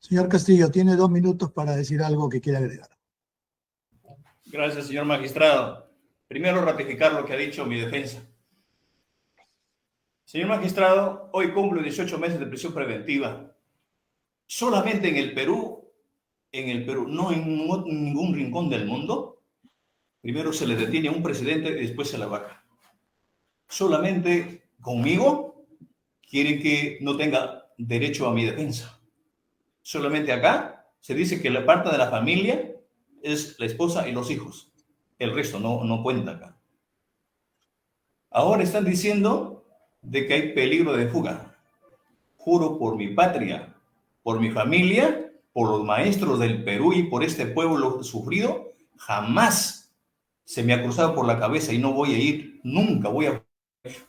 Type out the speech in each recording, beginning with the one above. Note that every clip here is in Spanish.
Señor Castillo, tiene 2 minutos para decir algo que quiera agregar. Gracias, señor magistrado. Primero, ratificar lo que ha dicho mi defensa. Señor magistrado, hoy cumplo 18 meses de prisión preventiva. Solamente en el Perú, no en ningún rincón del mundo, primero se le detiene a un presidente y después se la vaca. Solamente conmigo quieren que no tenga derecho a mi defensa. Solamente acá se dice que la parte de la familia es la esposa y los hijos. El resto no cuenta acá. Ahora están diciendo de que hay peligro de fuga. Juro por mi patria, por mi familia, por los maestros del Perú y por este pueblo sufrido, jamás se me ha cruzado por la cabeza y no voy a ir, nunca voy a,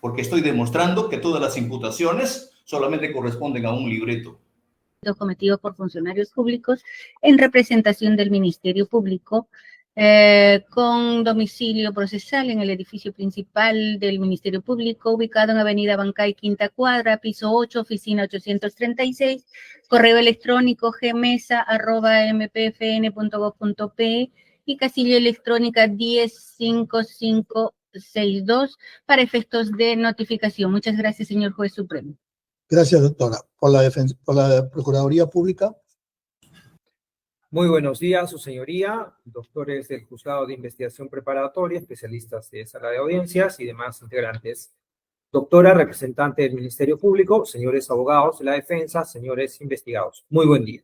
porque estoy demostrando que todas las imputaciones solamente corresponden a un libreto cometido por funcionarios públicos en representación del Ministerio Público, con domicilio procesal en el edificio principal del Ministerio Público, ubicado en Avenida Bancay, Quinta Cuadra, piso 8, oficina 836, correo electrónico gmesa@mpfn.gov.pe y casilla electrónica 105562 para efectos de notificación. Muchas gracias, señor Juez Supremo. Gracias, doctora. Por la Procuraduría Pública. Muy buenos días, su señoría, doctores del Juzgado de Investigación Preparatoria, especialistas de Sala de Audiencias y demás integrantes. Doctora, representante del Ministerio Público, señores abogados de la defensa, señores investigados. Muy buen día.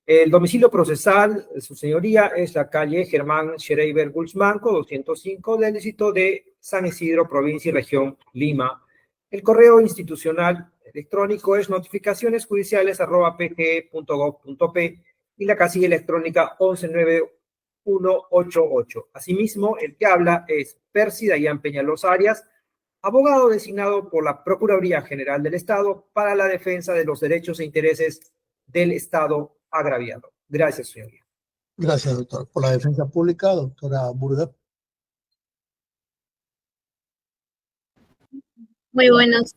El domicilio procesal, su señoría, es la calle Germán Schreiber Guzmanco, 205, del distrito de San Isidro, provincia y región Lima. El correo institucional electrónico es notificacionesjudiciales@pge.gov.p y la casilla electrónica 119188. Asimismo, el que habla es Percy Dayan Peñalosa Arias, abogado designado por la Procuraduría General del Estado para la defensa de los derechos e intereses del Estado agraviado. Gracias, señoría. Gracias, doctor. Por la Defensa Pública, doctora Burga. Muy buenos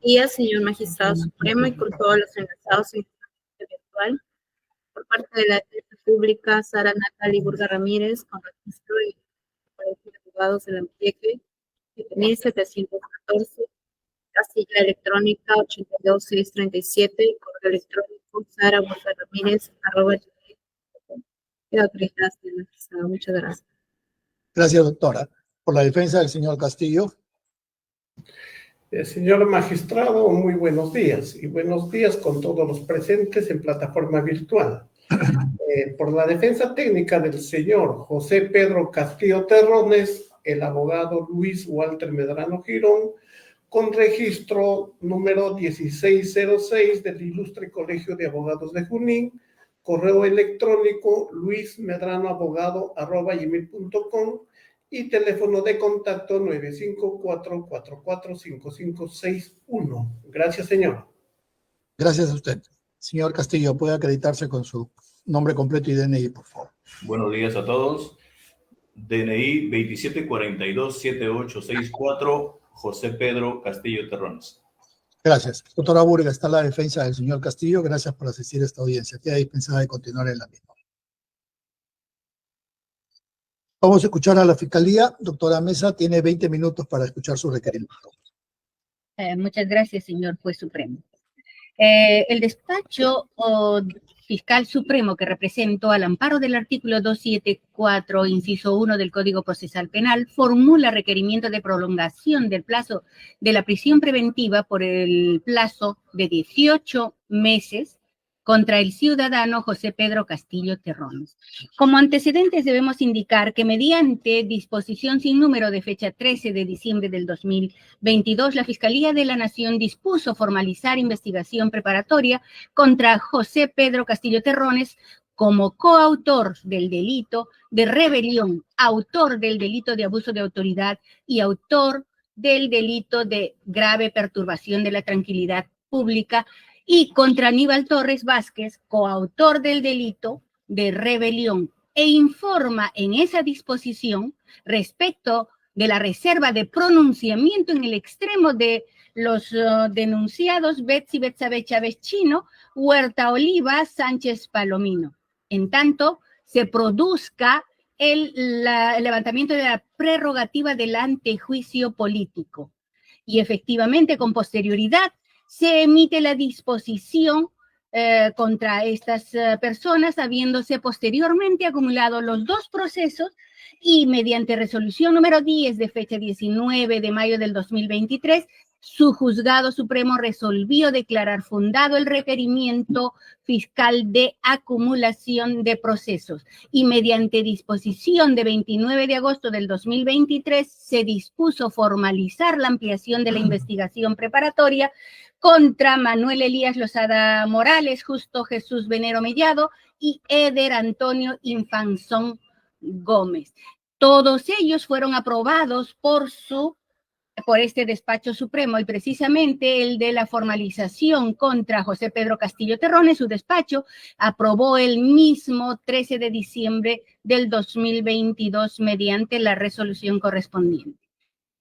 días, señor magistrado supremo y con todos los enlazados en el virtual. Por parte de la Defensa Pública, Sara Natalie Burga Ramírez, con registro de Colegio de Abogados de la Amplieque, 7714, casilla electrónica 82637, correo electrónico Sara Burga Ramírez, @gmail.com. Queda autorizada, señor magistrado. Muchas gracias. Gracias, doctora. Por la defensa del señor Castillo. Señor magistrado, muy buenos días y buenos días con todos los presentes en plataforma virtual. Por la defensa técnica del señor José Pedro Castillo Terrones, el abogado Luis Walter Medrano Girón, con registro número 1606 del Ilustre Colegio de Abogados de Junín, correo electrónico luismedranoabogado@gmail.com y teléfono de contacto 954-445561. Gracias, señor. Gracias a usted. Señor Castillo, puede acreditarse con su nombre completo y DNI, por favor. Buenos días a todos. DNI 27427864, José Pedro Castillo Terrones. Gracias. Doctora Burga, está la defensa del señor Castillo. Gracias por asistir a esta audiencia. Queda dispensada de continuar en la misma. Vamos a escuchar a la Fiscalía. Doctora Mesa, tiene 20 minutos para escuchar su requerimiento. Muchas gracias, señor Juez Supremo. El despacho fiscal supremo que represento al amparo del artículo 274, inciso 1 del Código Procesal Penal, formula requerimiento de prolongación del plazo de la prisión preventiva por el plazo de 18 meses contra el ciudadano José Pedro Castillo Terrones. Como antecedentes debemos indicar que mediante disposición sin número de fecha 13 de diciembre del 2022, la Fiscalía de la Nación dispuso formalizar investigación preparatoria contra José Pedro Castillo Terrones como coautor del delito de rebelión, autor del delito de abuso de autoridad y autor del delito de grave perturbación de la tranquilidad pública, y contra Aníbal Torres Vázquez, coautor del delito de rebelión, e informa en esa disposición respecto de la reserva de pronunciamiento en el extremo de los denunciados Betsy Betsabe Chávez Chino, Huerta Oliva, Sánchez Palomino. En tanto, se produzca el levantamiento de la prerrogativa del antejuicio político. Y efectivamente, con posterioridad, se emite la disposición contra estas personas, habiéndose posteriormente acumulado los dos procesos y mediante resolución número 10 de fecha 19 de mayo del 2023, su juzgado supremo resolvió declarar fundado el requerimiento fiscal de acumulación de procesos y mediante disposición de 29 de agosto del 2023 se dispuso formalizar la ampliación de la investigación preparatoria contra Manuel Elías Lozada Morales, Justo Jesús Venero Mellado y Eder Antonio Infanzón Gómez. Todos ellos fueron aprobados por este despacho supremo y precisamente el de la formalización contra José Pedro Castillo Terrones, su despacho, aprobó el mismo 13 de diciembre del 2022 mediante la resolución correspondiente.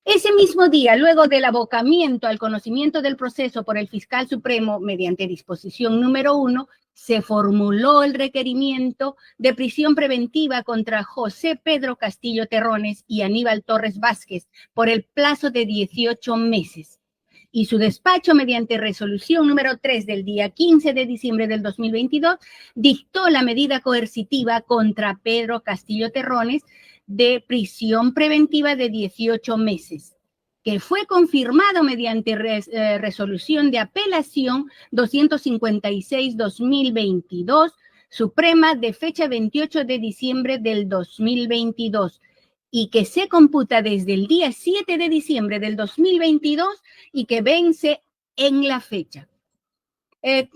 Ese mismo día, luego del abocamiento al conocimiento del proceso por el fiscal supremo mediante disposición número 1, se formuló el requerimiento de prisión preventiva contra José Pedro Castillo Terrones y Aníbal Torres Vázquez por el plazo de 18 meses. Y su despacho, mediante resolución número 3 del día 15 de diciembre del 2022, dictó la medida coercitiva contra Pedro Castillo Terrones de prisión preventiva de 18 meses, que fue confirmado mediante resolución de apelación 256-2022, Suprema de fecha 28 de diciembre del 2022, y que se computa desde el día 7 de diciembre del 2022 y que vence en la fecha.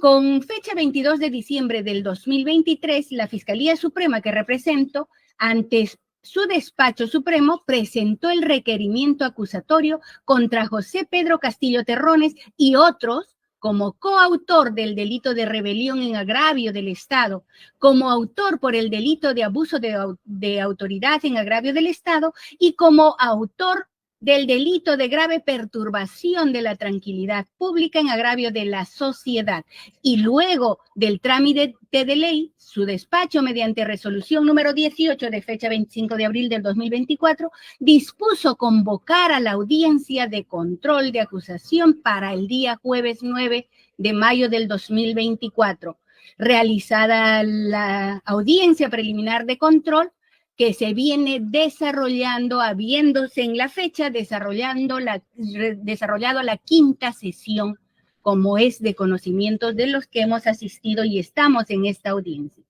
Con fecha 22 de diciembre del 2023, la Fiscalía Suprema que represento, ante su despacho supremo, presentó el requerimiento acusatorio contra José Pedro Castillo Terrones y otros como coautor del delito de rebelión en agravio del Estado, como autor por el delito de abuso de autoridad en agravio del Estado y como autor del delito de grave perturbación de la tranquilidad pública en agravio de la sociedad. Y luego del trámite de ley, su despacho, mediante resolución número 18 de fecha 25 de abril del 2024, dispuso convocar a la audiencia de control de acusación para el día jueves 9 de mayo del 2024. Realizada la audiencia preliminar de control, que se viene desarrollando, habiéndose en la fecha desarrollado la quinta sesión, como es de conocimientos de los que hemos asistido y estamos en esta audiencia,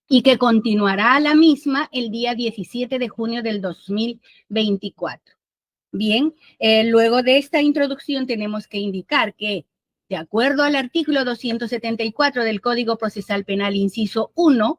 y que continuará la misma el día 17 de junio del 2024. Bien, luego de esta introducción tenemos que indicar que, de acuerdo al artículo 274 del Código Procesal Penal, inciso 1,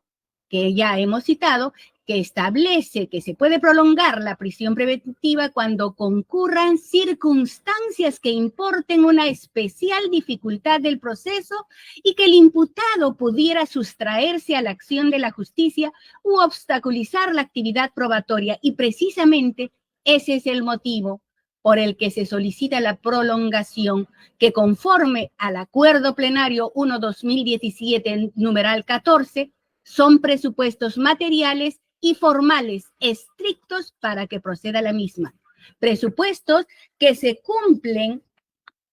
que ya hemos citado, que establece que se puede prolongar la prisión preventiva cuando concurran circunstancias que importen una especial dificultad del proceso y que el imputado pudiera sustraerse a la acción de la justicia u obstaculizar la actividad probatoria. Y precisamente ese es el motivo por el que se solicita la prolongación, que conforme al Acuerdo Plenario 1/2017, numeral 14, son presupuestos materiales y formales estrictos para que proceda la misma. Presupuestos que se cumplen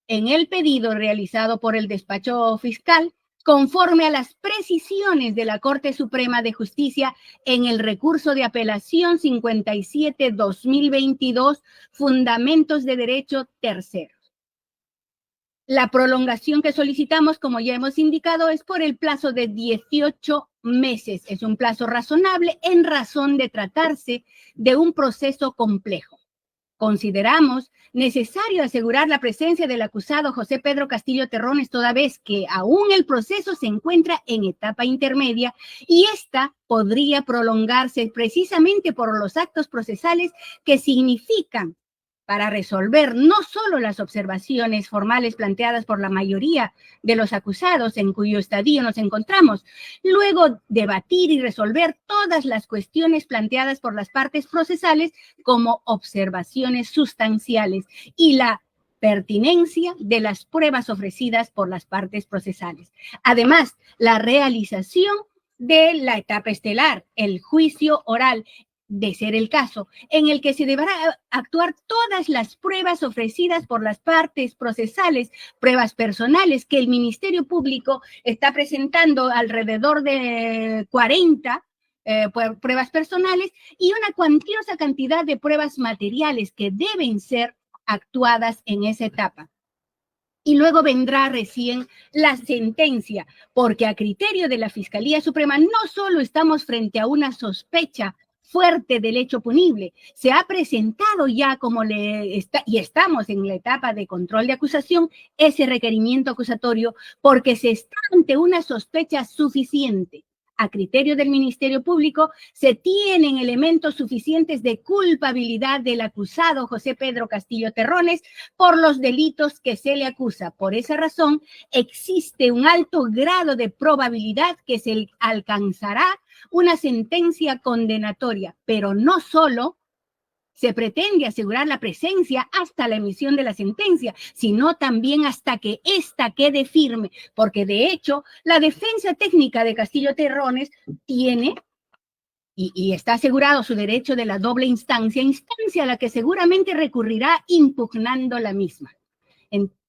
en el pedido realizado por el despacho fiscal conforme a las precisiones de la Corte Suprema de Justicia en el recurso de apelación 57-2022, Fundamentos de Derecho Terceros. La prolongación que solicitamos, como ya hemos indicado, es por el plazo de 18 meses. Es un plazo razonable en razón de tratarse de un proceso complejo. Consideramos necesario asegurar la presencia del acusado José Pedro Castillo Terrones, toda vez que aún el proceso se encuentra en etapa intermedia y esta podría prolongarse precisamente por los actos procesales que significan para resolver no solo las observaciones formales planteadas por la mayoría de los acusados en cuyo estadio nos encontramos, luego debatir y resolver todas las cuestiones planteadas por las partes procesales como observaciones sustanciales y la pertinencia de las pruebas ofrecidas por las partes procesales. Además, la realización de la etapa estelar, el juicio oral, de ser el caso, en el que se deberá actuar todas las pruebas ofrecidas por las partes procesales, pruebas personales que el Ministerio Público está presentando alrededor de 40 pruebas personales y una cuantiosa cantidad de pruebas materiales que deben ser actuadas en esa etapa. Y luego vendrá recién la sentencia, porque a criterio de la Fiscalía Suprema no solo estamos frente a una sospecha fuerte del hecho punible, se ha presentado ya y estamos en la etapa de control de acusación, ese requerimiento acusatorio, porque se está ante una sospecha suficiente. A criterio del Ministerio Público, se tienen elementos suficientes de culpabilidad del acusado José Pedro Castillo Terrones por los delitos que se le acusa. Por esa razón, existe un alto grado de probabilidad que se alcanzará una sentencia condenatoria, pero no solo se pretende asegurar la presencia hasta la emisión de la sentencia, sino también hasta que ésta quede firme, porque de hecho la defensa técnica de Castillo Terrones tiene y está asegurado su derecho de la doble instancia a la que seguramente recurrirá impugnando la misma.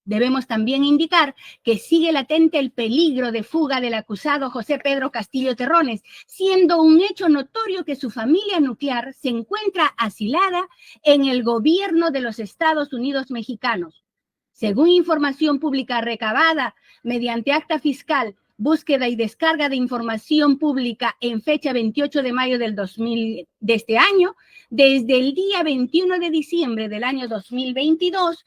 Debemos también indicar que sigue latente el peligro de fuga del acusado José Pedro Castillo Terrones, siendo un hecho notorio que su familia nuclear se encuentra asilada en el gobierno de los Estados Unidos mexicanos. Según información pública recabada mediante acta fiscal, búsqueda y descarga de información pública en fecha 28 de mayo de este año, desde el día 21 de diciembre del año 2022,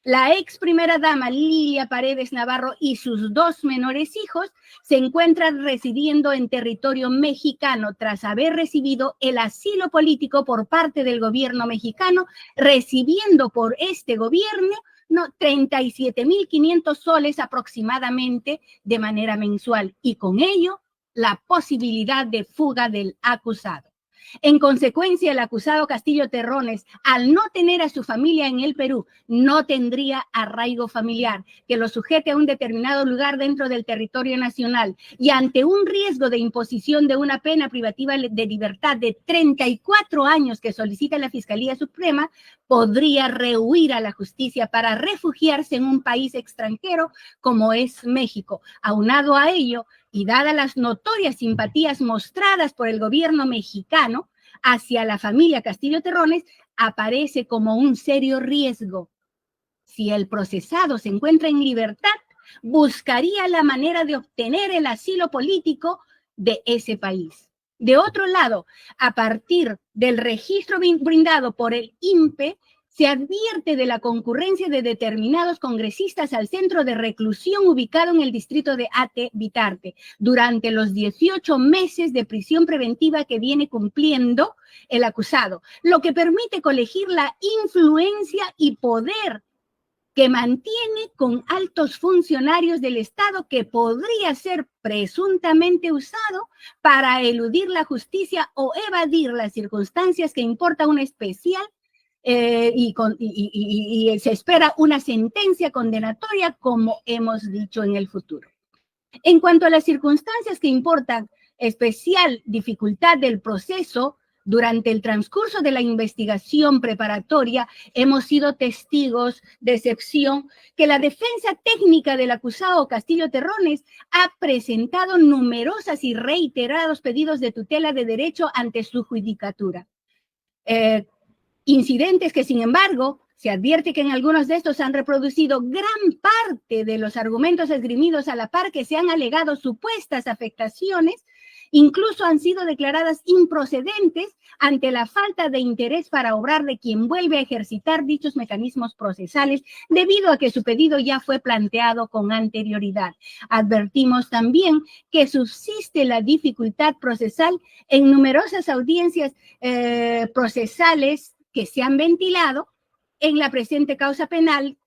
la ex primera dama Lilia Paredes Navarro y sus dos menores hijos se encuentran residiendo en territorio mexicano tras haber recibido el asilo político por parte del gobierno mexicano, recibiendo por este gobierno 37.500 soles aproximadamente de manera mensual y con ello la posibilidad de fuga del acusado. En consecuencia, el acusado Castillo Terrones, al no tener a su familia en el Perú, no tendría arraigo familiar que lo sujete a un determinado lugar dentro del territorio nacional y ante un riesgo de imposición de una pena privativa de libertad de 34 años que solicita la Fiscalía Suprema, podría rehuir a la justicia para refugiarse en un país extranjero como es México. Aunado a ello, y dadas las notorias simpatías mostradas por el gobierno mexicano hacia la familia Castillo Terrones, aparece como un serio riesgo. Si el procesado se encuentra en libertad, buscaría la manera de obtener el asilo político de ese país. De otro lado, a partir del registro brindado por el INPE, se advierte de la concurrencia de determinados congresistas al centro de reclusión ubicado en el distrito de Ate, Bitarte, durante los 18 meses de prisión preventiva que viene cumpliendo el acusado, lo que permite colegir la influencia y poder que mantiene con altos funcionarios del Estado que podría ser presuntamente usado para eludir la justicia o evadir las circunstancias que importa una especial y se espera una sentencia condenatoria, como hemos dicho en el futuro. En cuanto a las circunstancias que importan especial dificultad del proceso, durante el transcurso de la investigación preparatoria hemos sido testigos de excepción que la defensa técnica del acusado Castillo Terrones ha presentado numerosas y reiterados pedidos de tutela de derecho ante su judicatura. Incidentes que, sin embargo, se advierte que en algunos de estos han reproducido gran parte de los argumentos esgrimidos a la par que se han alegado supuestas afectaciones, incluso han sido declaradas improcedentes ante la falta de interés para obrar de quien vuelve a ejercitar dichos mecanismos procesales debido a que su pedido ya fue planteado con anterioridad. Advertimos también que subsiste la dificultad procesal en numerosas audiencias procesales que se han ventilado en la presente causa penal.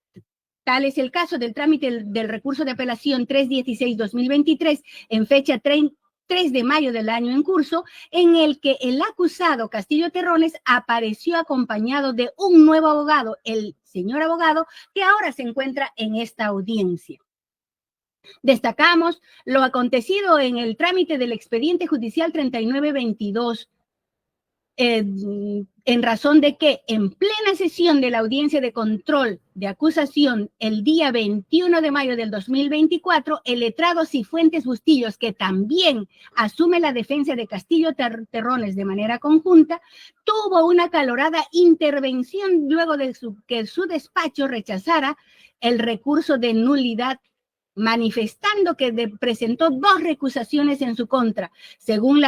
Tal es el caso del trámite del recurso de apelación 316-2023 en fecha 3 de mayo del año en curso, en el que el acusado Castillo Terrones apareció acompañado de un nuevo abogado, el señor abogado, que ahora se encuentra en esta audiencia. Destacamos lo acontecido en el trámite del expediente judicial 3922, en razón de que en plena sesión de la audiencia de control de acusación el día 21 de mayo del 2024, el letrado Cifuentes Bustillos, que también asume la defensa de Castillo Terrones de manera conjunta, tuvo una acalorada intervención luego de que su despacho rechazara el recurso de nulidad, manifestando que presentó 2 recusaciones en su contra, según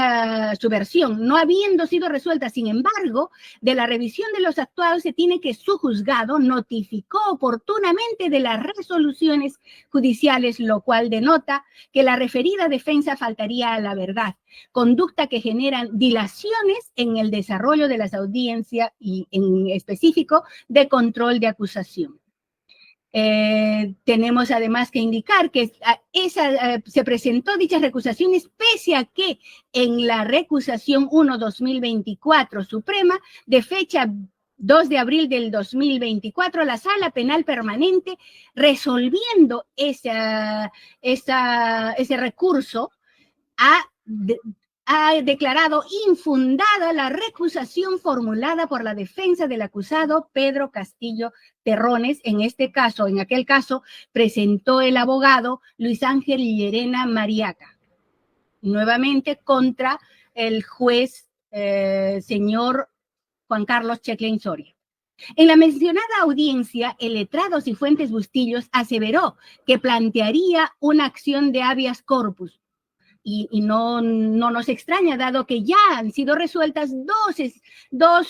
su versión, no habiendo sido resuelta. Sin embargo, de la revisión de los actuados se tiene que su juzgado notificó oportunamente de las resoluciones judiciales, lo cual denota que la referida defensa faltaría a la verdad, conducta que generan dilaciones en el desarrollo de las audiencias y en específico de control de acusación. Tenemos además que indicar que se presentó dichas recusaciones pese a que en la recusación 1/2024 Suprema de fecha 2 de abril del 2024, la Sala Penal Permanente, resolviendo ese recurso, ha declarado infundada la recusación formulada por la defensa del acusado Pedro Castillo Terrones. En aquel caso, presentó el abogado Luis Ángel Llerena Mariaca, nuevamente contra el juez señor Juan Carlos Checlain Soria. En la mencionada audiencia, el letrado Cifuentes Bustillos aseveró que plantearía una acción de habeas corpus. Y no nos extraña, dado que ya han sido resueltas dos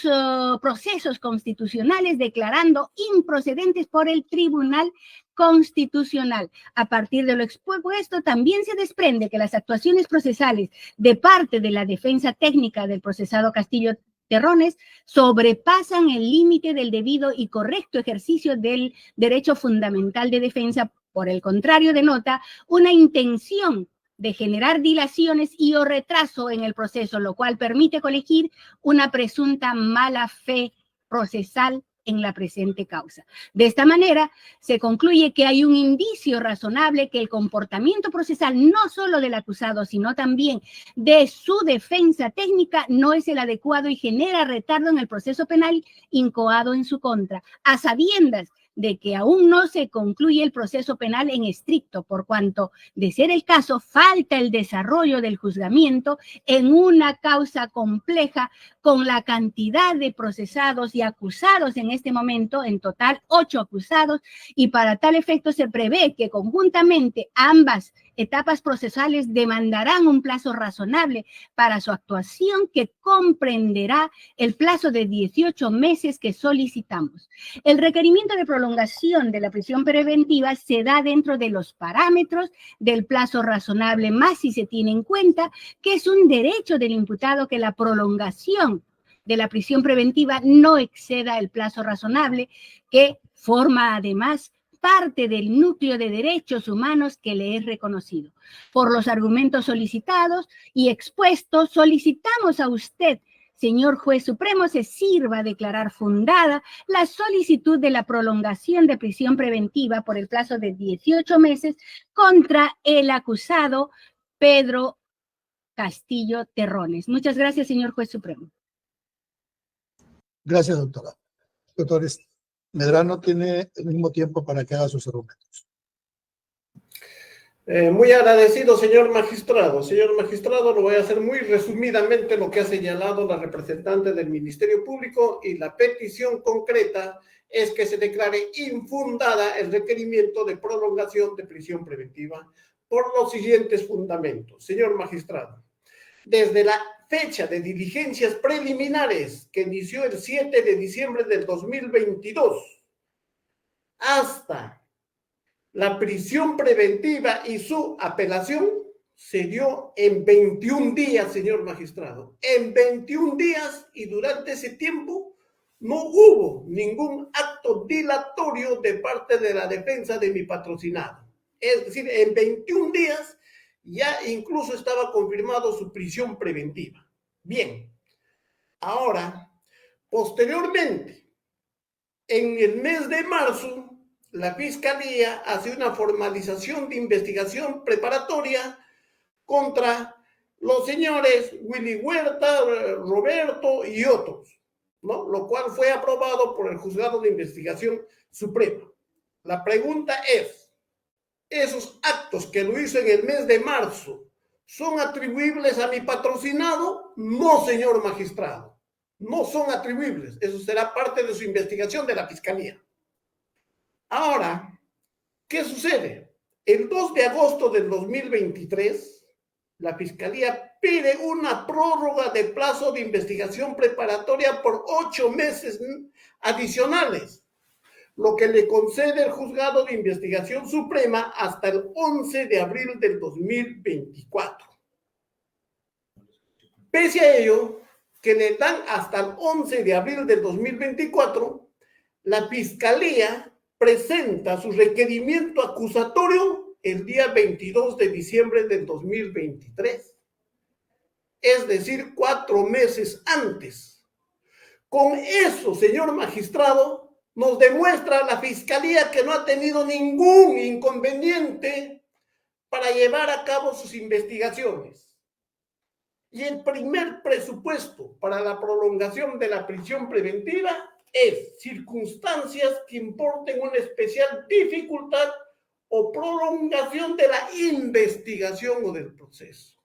procesos constitucionales declarando improcedentes por el Tribunal Constitucional. A partir de lo expuesto, también se desprende que las actuaciones procesales de parte de la defensa técnica del procesado Castillo Terrones sobrepasan el límite del debido y correcto ejercicio del derecho fundamental de defensa. Por el contrario, denota una intención de generar dilaciones y o retraso en el proceso, lo cual permite colegir una presunta mala fe procesal en la presente causa. De esta manera, se concluye que hay un indicio razonable que el comportamiento procesal, no solo del acusado, sino también de su defensa técnica, no es el adecuado y genera retardo en el proceso penal incoado en su contra, a sabiendas de que aún no se concluye el proceso penal en estricto, por cuanto, de ser el caso, falta el desarrollo del juzgamiento en una causa compleja con la cantidad de procesados y acusados en este momento, en total 8 acusados, y para tal efecto se prevé que conjuntamente ambas etapas procesales demandarán un plazo razonable para su actuación que comprenderá el plazo de 18 meses que solicitamos. El requerimiento de prolongación de la prisión preventiva se da dentro de los parámetros del plazo razonable, más si se tiene en cuenta que es un derecho del imputado que la prolongación de la prisión preventiva no exceda el plazo razonable, que forma además parte del núcleo de derechos humanos que le es reconocido. Por los argumentos solicitados y expuestos, solicitamos a usted, señor juez supremo, se sirva a declarar fundada la solicitud de la prolongación de prisión preventiva por el plazo de 18 meses contra el acusado Pedro Castillo Terrones. Muchas gracias, señor juez supremo. Gracias, doctora. Doctor Medrano tiene el mismo tiempo para que haga sus argumentos. Muy agradecido, señor magistrado. Señor magistrado, lo voy a hacer muy resumidamente lo que ha señalado la representante del Ministerio Público, y la petición concreta es que se declare infundada el requerimiento de prolongación de prisión preventiva por los siguientes fundamentos. Señor magistrado, desde la fecha de diligencias preliminares que inició el 7 de diciembre del 2022 hasta la prisión preventiva y su apelación, se dio en 21 días, señor magistrado. En 21 días, y durante ese tiempo no hubo ningún acto dilatorio de parte de la defensa de mi patrocinado. Es decir, en 21 días ya incluso estaba confirmado su prisión preventiva. Bien, ahora, posteriormente, en el mes de marzo, la Fiscalía hace una formalización de investigación preparatoria contra los señores Willy Huerta, Roberto y otros, ¿no? Lo cual fue aprobado por el Juzgado de Investigación Suprema. La pregunta es, ¿esos actos que lo hizo en el mes de marzo son atribuibles a mi patrocinado? No, señor magistrado, no son atribuibles. Eso será parte de su investigación de la Fiscalía. Ahora, ¿qué sucede? El 2 de agosto del 2023, la Fiscalía pide una prórroga de plazo de investigación preparatoria por 8 meses adicionales, lo que le concede el Juzgado de Investigación Suprema hasta el 11 de abril del 2024. Pese a ello, que le dan hasta el 11 de abril del 2024, la Fiscalía presenta su requerimiento acusatorio el día 22 de diciembre del 2023, es decir, 4 meses antes. Con eso, señor magistrado, nos demuestra la Fiscalía que no ha tenido ningún inconveniente para llevar a cabo sus investigaciones. Y el primer presupuesto para la prolongación de la prisión preventiva es circunstancias que importen una especial dificultad o prolongación de la investigación o del proceso.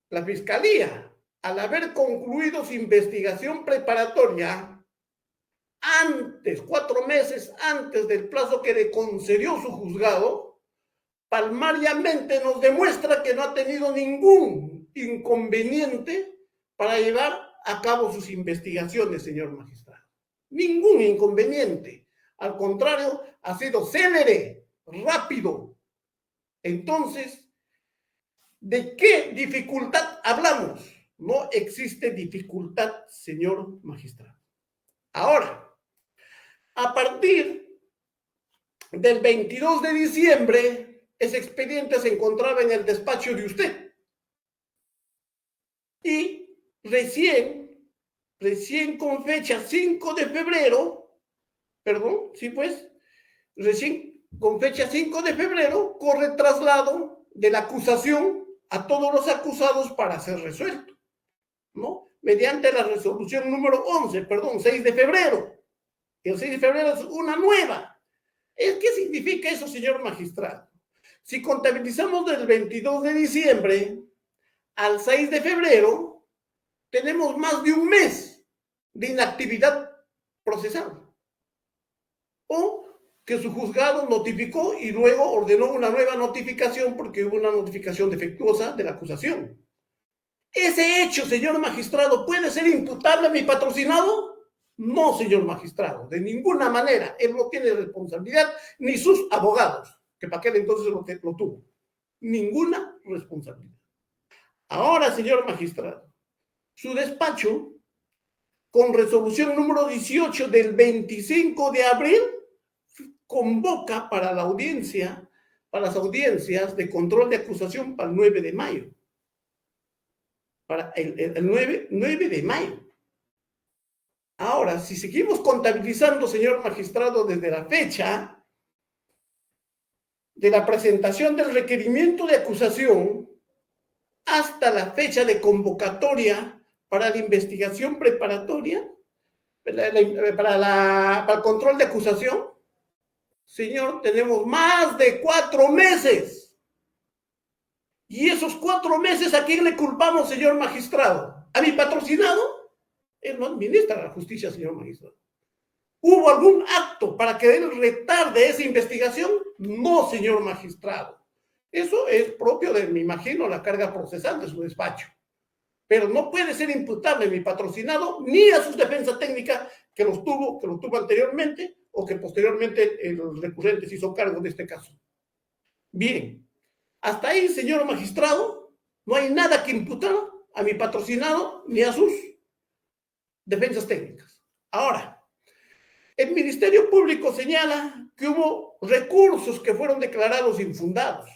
La Fiscalía, al haber concluido su investigación preparatoria antes, 4 meses antes del plazo que le concedió su juzgado, palmariamente nos demuestra que no ha tenido ningún inconveniente para llevar a cabo sus investigaciones, señor magistrado. Ningún inconveniente. Al contrario, ha sido célere, rápido. Entonces, ¿de qué dificultad hablamos? No existe dificultad, señor magistrado. Ahora, a partir del 22 de diciembre, ese expediente se encontraba en el despacho de usted. Y recién con fecha 5 de febrero, recién con fecha 5 de febrero, corre traslado de la acusación a todos los acusados para ser resuelto, ¿no? Mediante la resolución número 6 de febrero. El 6 de febrero es una nueva. ¿Qué significa eso, señor magistrado? Si contabilizamos del 22 de diciembre al 6 de febrero, tenemos más de un mes de inactividad procesal. O que su juzgado notificó y luego ordenó una nueva notificación porque hubo una notificación defectuosa de la acusación. ¿Ese hecho, señor magistrado, puede ser imputable a mi patrocinado? No, señor magistrado, de ninguna manera. Él no tiene responsabilidad, ni sus abogados, que para aquel entonces lo tuvo. Ninguna responsabilidad. Ahora, señor magistrado, su despacho, con resolución número 18 del 25 de abril, convoca para la audiencia, para las audiencias de control de acusación para el 9 de mayo. Para el 9 de mayo. Ahora, si seguimos contabilizando, señor magistrado, desde la fecha de la presentación del requerimiento de acusación hasta la fecha de convocatoria para la investigación preparatoria, para el control de acusación, señor, tenemos más de 4 meses. Y esos 4 meses, ¿a quién le culpamos, señor magistrado? ¿A mi patrocinado? Él no administra la justicia, señor magistrado. ¿Hubo algún acto para que él retarde esa investigación? No, señor magistrado. Eso es propio de, me imagino, la carga procesal de su despacho. Pero no puede ser imputable a mi patrocinado ni a su defensa técnica que lo tuvo anteriormente o que posteriormente el recurrente se hizo cargo de este caso. Bien, hasta ahí, señor magistrado, no hay nada que imputar a mi patrocinado ni a sus defensas técnicas. Ahora, el Ministerio Público señala que hubo recursos que fueron declarados infundados,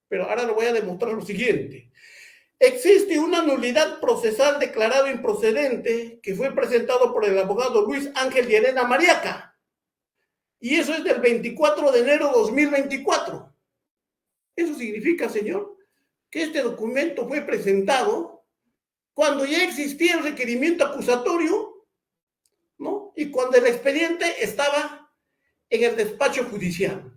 pero ahora le voy a demostrar lo siguiente. existe una nulidad procesal declarado improcedente que fue presentado por el abogado Luis Ángel Llerena Mariaca. Y eso es del 24 de enero de 2024. Eso significa, señor, que este documento fue presentado cuando ya existía el requerimiento acusatorio, ¿no? Y cuando el expediente estaba en el despacho judicial.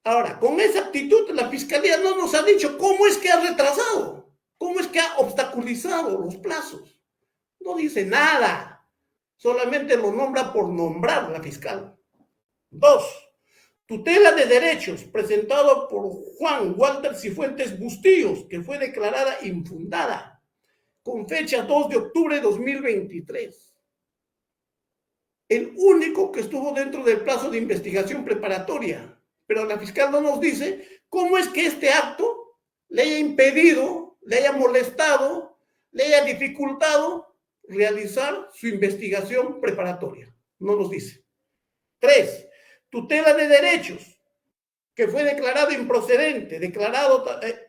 Ahora, con esa actitud, la Fiscalía no nos ha dicho cómo es que ha retrasado, cómo es que ha obstaculizado los plazos. No dice nada, solamente lo nombra por nombrar la fiscal. 2. Tutela de derechos, presentado por Juan Walter Cifuentes Bustillos, que fue declarada infundada, con fecha 2 de octubre de 2023. El único que estuvo dentro del plazo de investigación preparatoria. Pero la fiscal no nos dice cómo es que este acto le haya impedido, le haya molestado, le haya dificultado realizar su investigación preparatoria. No nos dice. 3. Tutela de derechos, que fue declarado improcedente,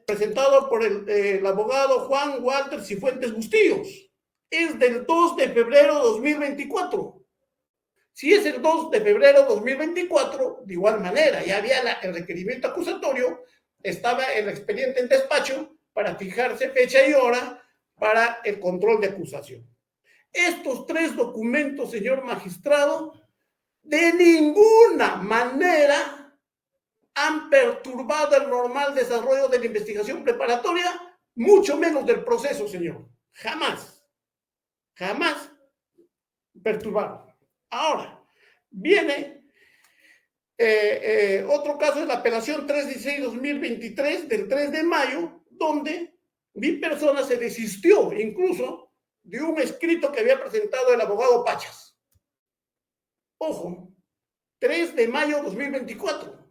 presentado por el abogado Juan Walter Cifuentes Bustillos. Es del 2 de febrero de 2024. Si es el 2 de febrero de 2024, de igual manera, ya había el requerimiento acusatorio, estaba el expediente en despacho para fijarse fecha y hora para el control de acusación. Estos 3 documentos, señor magistrado, de ninguna manera han perturbado el normal desarrollo de la investigación preparatoria, mucho menos del proceso, señor. Jamás perturbaron. Ahora, viene otro caso, es la apelación 316-2023 del 3 de mayo, donde mi persona se desistió incluso de un escrito que había presentado el abogado Pachas. Ojo, 3 de mayo de 2024.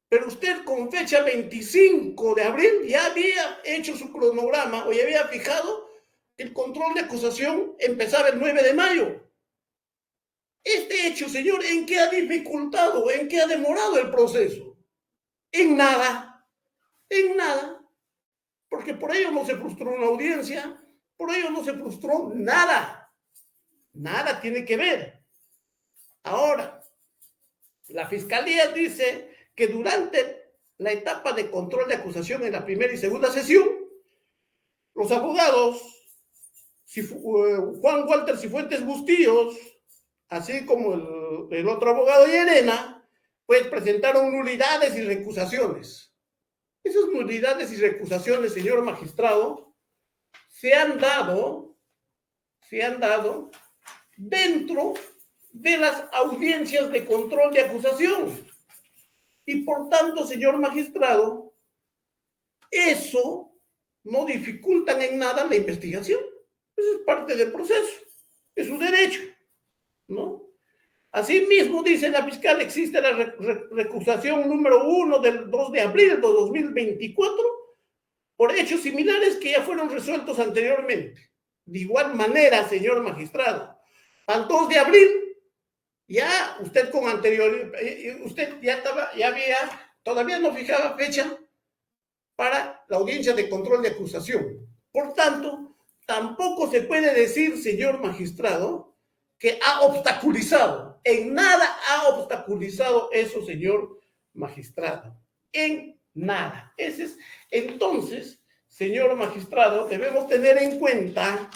Pero usted con fecha 25 de abril ya había hecho su cronograma o ya había fijado que el control de acusación empezaba el 9 de mayo. Este hecho, señor, ¿en qué ha dificultado, en qué ha demorado el proceso? En nada, porque por ello no se frustró una audiencia, por ello no se frustró nada tiene que ver. Ahora, la Fiscalía dice que durante la etapa de control de acusación en la primera y segunda sesión, los abogados, Juan Walter Cifuentes Bustillos, así como el otro abogado Llerena, pues presentaron nulidades y recusaciones. Esas nulidades y recusaciones, señor magistrado, se han dado dentro de las audiencias de control de acusación. Y por tanto, señor magistrado, eso no dificultan en nada la investigación. Eso es parte del proceso, es su derecho, ¿no? Asimismo, dice la fiscal, existe la recusación número 1 del 2 de abril de 2024 por hechos similares que ya fueron resueltos anteriormente. De igual manera, señor magistrado, al 2 de abril, ya usted con anterioridad, usted todavía no fijaba fecha para la audiencia de control de acusación. Por tanto, tampoco se puede decir, señor magistrado, que ha obstaculizado. En nada ha obstaculizado eso, señor magistrado. En nada. Entonces, señor magistrado, debemos tener en cuenta,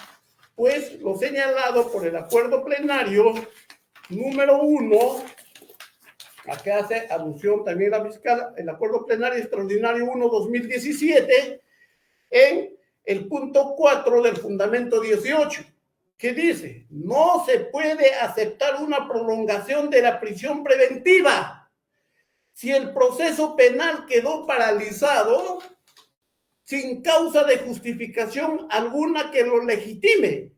pues, lo señalado por el acuerdo plenario número 1, a que hace alusión también la fiscal, el acuerdo plenario extraordinario 1-2017, en el punto 4 del fundamento 18. Que dice, no se puede aceptar una prolongación de la prisión preventiva si el proceso penal quedó paralizado sin causa de justificación alguna que lo legitime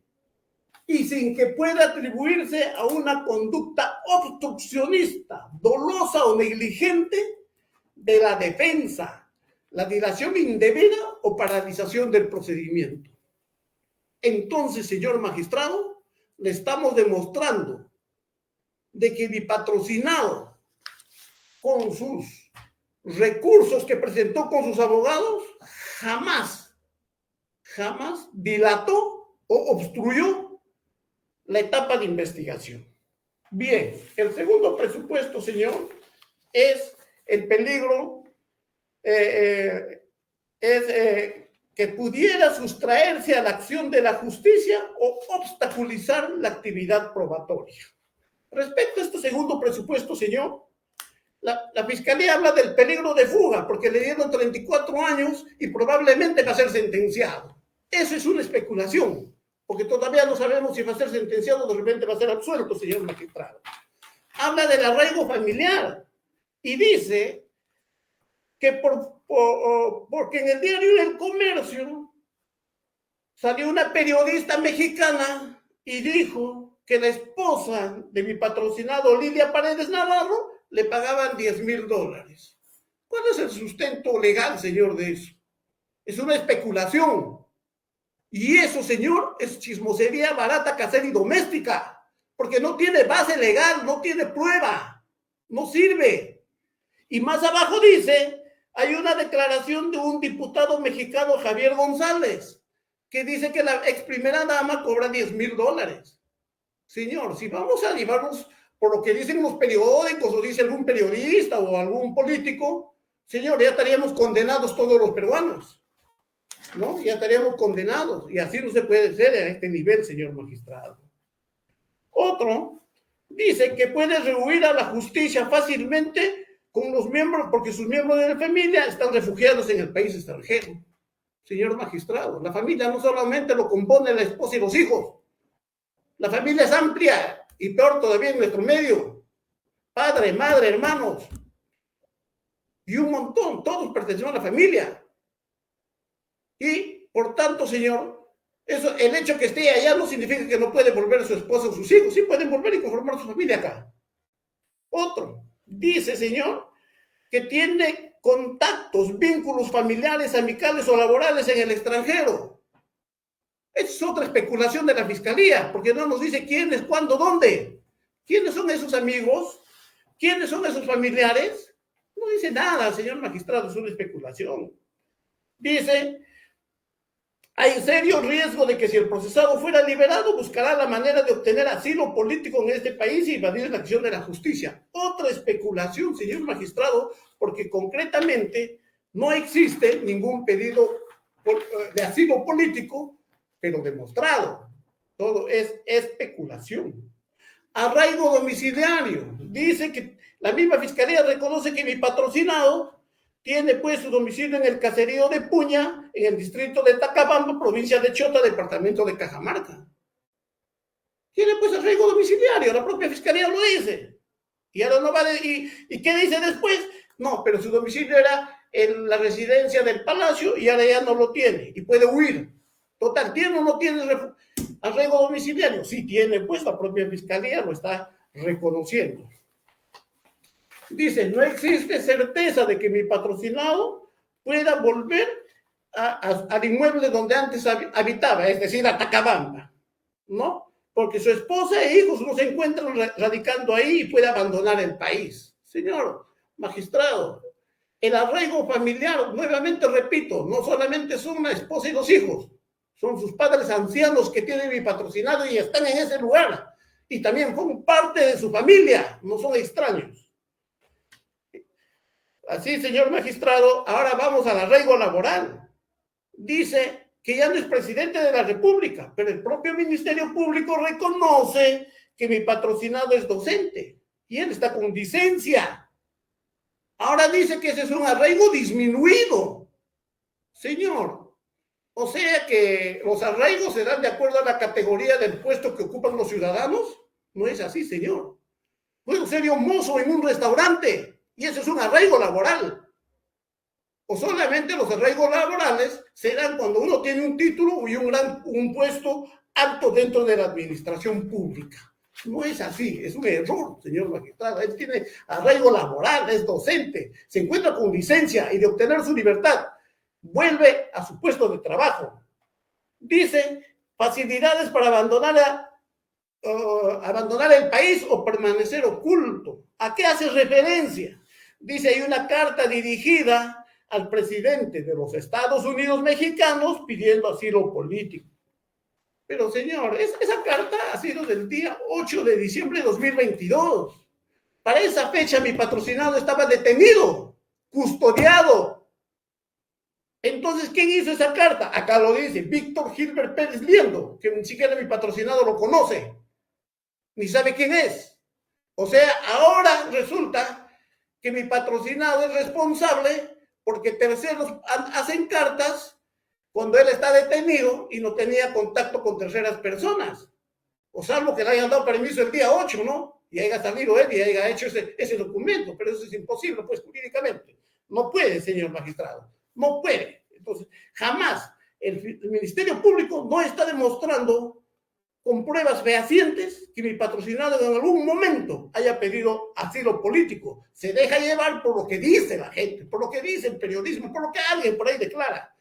y sin que pueda atribuirse a una conducta obstruccionista, dolosa o negligente de la defensa, la dilación indebida o paralización del procedimiento. Entonces, señor magistrado, le estamos demostrando de que mi patrocinado, con sus recursos que presentó con sus abogados, jamás jamás dilató o obstruyó la etapa de investigación. Bien, el segundo presupuesto, señor, es el peligro, que pudiera sustraerse a la acción de la justicia o obstaculizar la actividad probatoria. Respecto a este segundo presupuesto, señor, la Fiscalía habla del peligro de fuga, porque le dieron 34 años y probablemente va a ser sentenciado. Eso es una especulación, porque todavía no sabemos si va a ser sentenciado o de repente va a ser absuelto, señor magistrado. Habla del arraigo familiar y dice que porque en el diario El Comercio salió una periodista mexicana y dijo que la esposa de mi patrocinado Lilia Paredes Navarro le pagaban $10,000. ¿Cuál es el sustento legal, señor, de eso? Es una especulación. Y eso, señor, es chismosería barata, casera y doméstica, porque no tiene base legal, no tiene prueba, no sirve. Y más abajo dice, hay una declaración de un diputado mexicano, Javier González, que dice que la ex primera dama cobra $10,000. Señor, si vamos a llevarnos por lo que dicen los periódicos o dice algún periodista o algún político, señor, ya estaríamos condenados todos los peruanos, ¿no? Ya estaríamos condenados y así no se puede ser a este nivel, señor magistrado. Otro dice que puede rehuir a la justicia fácilmente con los miembros, porque sus miembros de la familia están refugiados en el país extranjero. Señor magistrado, la familia no solamente lo compone la esposa y los hijos, la familia es amplia y peor todavía en nuestro medio. Padre, madre, hermanos y un montón, todos pertenecen a la familia. Y por tanto, señor, eso, el hecho que esté allá no significa que no puede volver a su esposa o sus hijos. Sí pueden volver y conformar su familia acá. Otro dice, señor, que tiene contactos, vínculos familiares, amicales o laborales en el extranjero. Esa es otra especulación de la Fiscalía, porque no nos dice quiénes, cuándo, dónde. ¿Quiénes son esos amigos? ¿Quiénes son esos familiares? No dice nada, señor magistrado, es una especulación. Dice, hay serio riesgo de que si el procesado fuera liberado, buscará la manera de obtener asilo político en este país y evadir la acción de la justicia. Otra especulación, señor magistrado, porque concretamente no existe ningún pedido de asilo político, pero demostrado. Todo es especulación. Arraigo domiciliario. Dice que la misma Fiscalía reconoce que mi patrocinado tiene pues su domicilio en el caserío de Puña, en el distrito de Tacabamba, provincia de Chota, departamento de Cajamarca. Tiene pues arraigo domiciliario, la propia Fiscalía lo dice. Y ahora no va ¿y qué dice después? No, pero su domicilio era en la residencia del Palacio y ahora ya no lo tiene y puede huir. Total, ¿tiene o no tiene arraigo domiciliario? Sí tiene, pues la propia Fiscalía lo está reconociendo. Dice, no existe certeza de que mi patrocinado pueda volver al inmueble donde antes habitaba, es decir, a Tacabamba, ¿no? Porque su esposa e hijos no se encuentran radicando ahí y puede abandonar el país. Señor magistrado, el arraigo familiar, nuevamente repito, no solamente son la esposa y los hijos, son sus padres ancianos que tienen mi patrocinado y están en ese lugar. Y también forman parte de su familia, no son extraños. Así, señor magistrado, ahora vamos al arraigo laboral. Dice que ya no es presidente de la República, pero el propio Ministerio Público reconoce que mi patrocinado es docente y él está con licencia. Ahora dice que ese es un arraigo disminuido. Señor, o sea que los arraigos se dan de acuerdo a la categoría del puesto que ocupan los ciudadanos. No es así, señor. Puedo ser yo mozo en un restaurante y eso es un arraigo laboral. O solamente los arraigos laborales se dan cuando uno tiene un título y un puesto alto dentro de la administración pública. No es así, es un error, señor magistrado. Él tiene arraigo laboral, es docente, se encuentra con licencia y de obtener su libertad vuelve a su puesto de trabajo. Dice facilidades para abandonar el país o permanecer oculto. ¿A qué hace referencia? Dice, hay una carta dirigida al presidente de los Estados Unidos mexicanos pidiendo asilo político. Pero señor, esa carta ha sido del día 8 de diciembre de 2022. Para esa fecha mi patrocinado estaba detenido, custodiado. Entonces, ¿quién hizo esa carta? Acá lo dice, Víctor Gilbert Pérez Liendo, que ni siquiera mi patrocinado lo conoce, ni sabe quién es. O sea, ahora resulta que mi patrocinado es responsable porque terceros hacen cartas cuando él está detenido y no tenía contacto con terceras personas. O salvo que le hayan dado permiso el día 8, ¿no? Y haya salido él y haya hecho ese documento, pero eso es imposible, pues, jurídicamente. No puede, señor magistrado, no puede. Entonces, jamás el Ministerio Público no está demostrando con pruebas fehacientes que mi patrocinado en algún momento haya pedido asilo político. Se deja llevar por lo que dice la gente, por lo que dice el periodismo, por lo que alguien por ahí declara.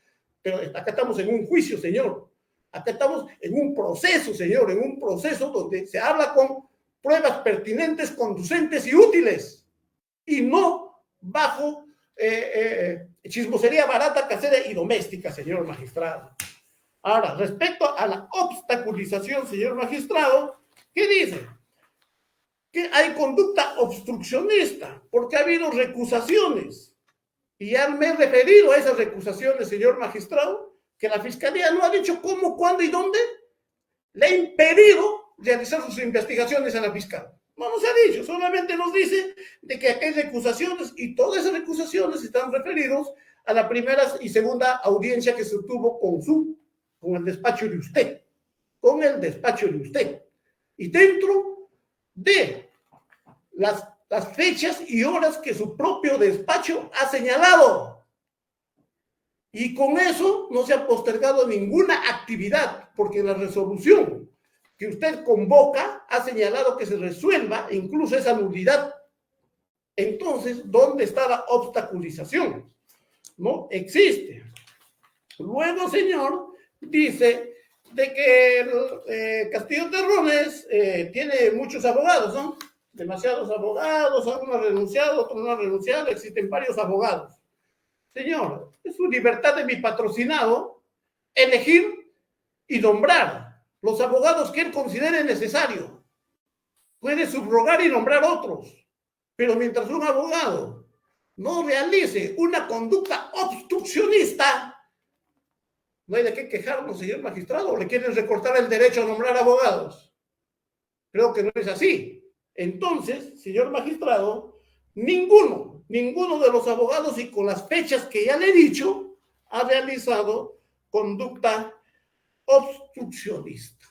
Pero acá estamos en un juicio, señor. Acá estamos en un proceso, señor, en un proceso donde se habla con pruebas pertinentes, conducentes y útiles, y no bajo chismosería barata, casera y doméstica, señor magistrado. Ahora, respecto a la obstaculización, señor magistrado, ¿qué dice? Que hay conducta obstruccionista, porque ha habido recusaciones. Y ya me he referido a esas recusaciones, señor magistrado, que la Fiscalía no ha dicho cómo, cuándo y dónde le ha impedido realizar sus investigaciones a la fiscal. No nos ha dicho, solamente nos dice de que aquí hay recusaciones y todas esas recusaciones están referidos a la primera y segunda audiencia que se tuvo con el despacho de usted, Y dentro de las fechas y horas que su propio despacho ha señalado. Y con eso no se ha postergado ninguna actividad, porque la resolución que usted convoca ha señalado que se resuelva incluso esa nulidad. Entonces, ¿dónde está la obstaculización? No existe. Luego, señor, dice de que Castillo Terrones tiene muchos abogados, ¿no? Demasiados abogados, algunos han renunciado, otros no han renunciado, existen varios abogados. Señor, es su libertad de mi patrocinado elegir y nombrar los abogados que él considere necesario. Puede subrogar y nombrar otros, pero mientras un abogado no realice una conducta obstruccionista, no hay de qué quejarnos, señor magistrado, o le quieren recortar el derecho a nombrar abogados. Creo que no es así. Entonces, señor magistrado, ninguno de los abogados y con las fechas que ya le he dicho ha realizado conducta obstruccionista.